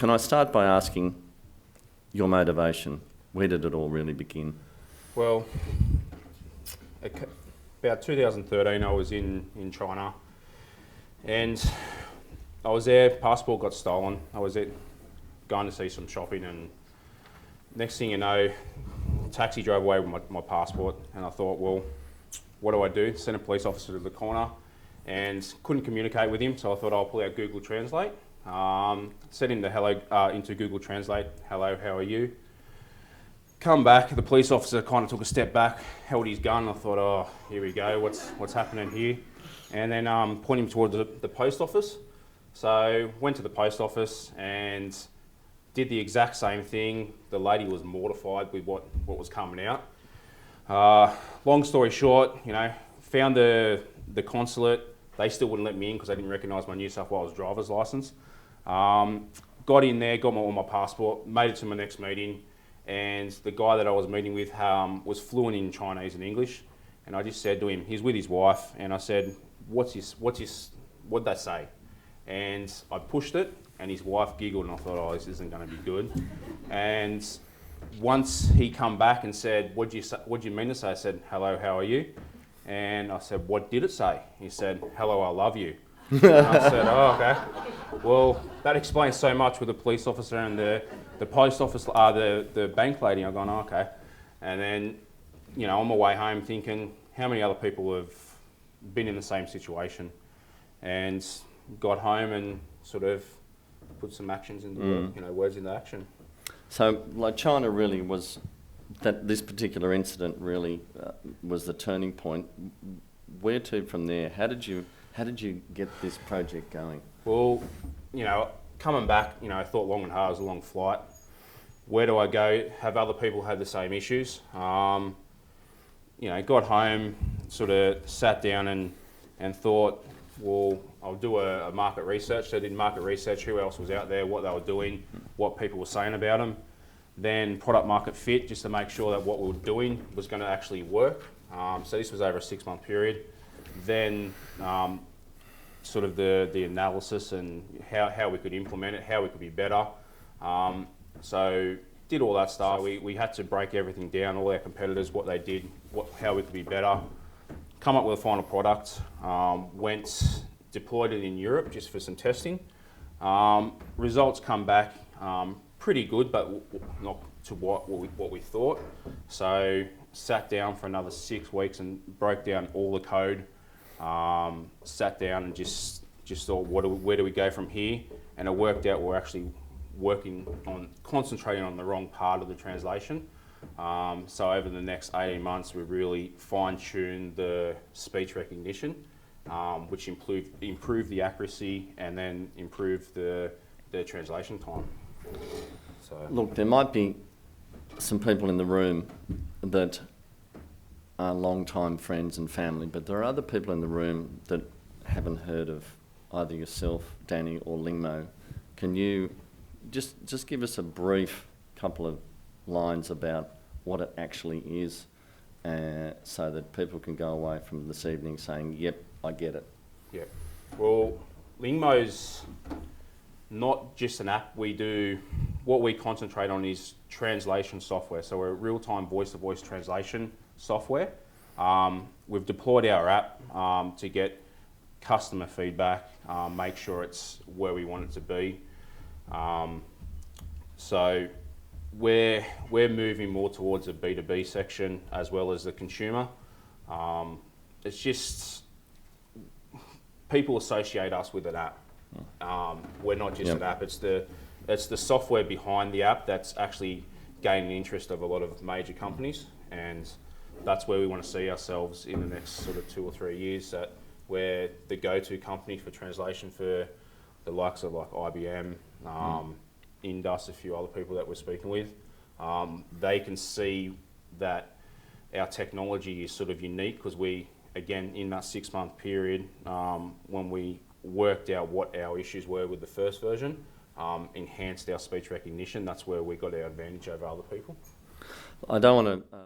can I start by asking your motivation? Where did it all really begin? Well, about 2013 I was in China, and I was there, passport got stolen. I was going to see some shopping, and next thing you know, taxi drove away with my passport, and I thought, well, what do I do? Sent a police officer to the corner and couldn't communicate with him, so I thought I'll pull out Google Translate. Set into Google Translate, hello, how are you? Come back, the police officer kind of took a step back, held his gun. I thought, oh, here we go, what's happening here? And then pointed him towards the post office. So went to the post office and did the exact same thing. The lady was mortified with what was coming out. Long story short, found the consulate. They still wouldn't let me in because they didn't recognise my New South Wales driver's licence. Got in there, got all my passport, made it to my next meeting, and the guy that I was meeting with was fluent in Chinese and English. And I just said to him, he's with his wife, and I said, what'd they say? And I pushed it, and his wife giggled, and I thought, oh, this isn't going to be good. And once he come back and said, what do you mean to say? I said, hello, how are you? And I said, what did it say? He said, hello, I love you. And I said, oh, okay. Well, that explains so much with the police officer and the post office, the bank lady. I'm going, oh, okay. And then, on my way home thinking, how many other people have been in the same situation? And got home and sort of put some actions into words into action. So, like, China really was, this particular incident really was the turning point. Where to from there? How did you get this project going? Well, coming back, I thought long and hard. It was a long flight. Where do I go? Have other people had the same issues? Got home, sort of sat down and thought, well, I'll do a market research. So I did market research, who else was out there, what they were doing, what people were saying about them. Then product market fit, just to make sure that what we were doing was going to actually work. So this was over a 6-month period. Then sort of the analysis and how we could implement it, how we could be better. So did all that stuff. We had to break everything down, all our competitors, what they did, how we could be better. Come up with a final product. Deployed it in Europe just for some testing. Results come back pretty good, but not to what we thought. So sat down for another 6 weeks and broke down all the code. Sat down and just thought, where do we go from here? And it worked out we're actually concentrating on the wrong part of the translation. So over the next 18 months, we really fine-tuned the speech recognition, which improved the accuracy and then improved the translation time. So, look, there might be some people in the room that are long-time friends and family, but there are other people in the room that haven't heard of either yourself, Danny, or Lingmo. Can you just give us a brief couple of lines about what it actually is, so that people can go away from this evening saying, yep, I get it? Yeah. Well, Lingmo's not just an app. What we concentrate on is translation software. So we're a real-time voice-to-voice translation software. We've deployed our app to get customer feedback, make sure it's where we want it to be. So we're moving more towards the B2B section as well as the consumer. It's just people associate us with an app. We're not just an app. It's the software behind the app that's actually gaining the interest of a lot of major companies, and that's where we want to see ourselves in the next sort of 2 or 3 years. That we're the go-to company for translation for the likes of like IBM, Indus, a few other people that we're speaking with. They can see that our technology is sort of unique because we, again, in that 6-month period, when we worked out what our issues were with the first version, enhanced our speech recognition. That's where we got our advantage over other people. I don't want to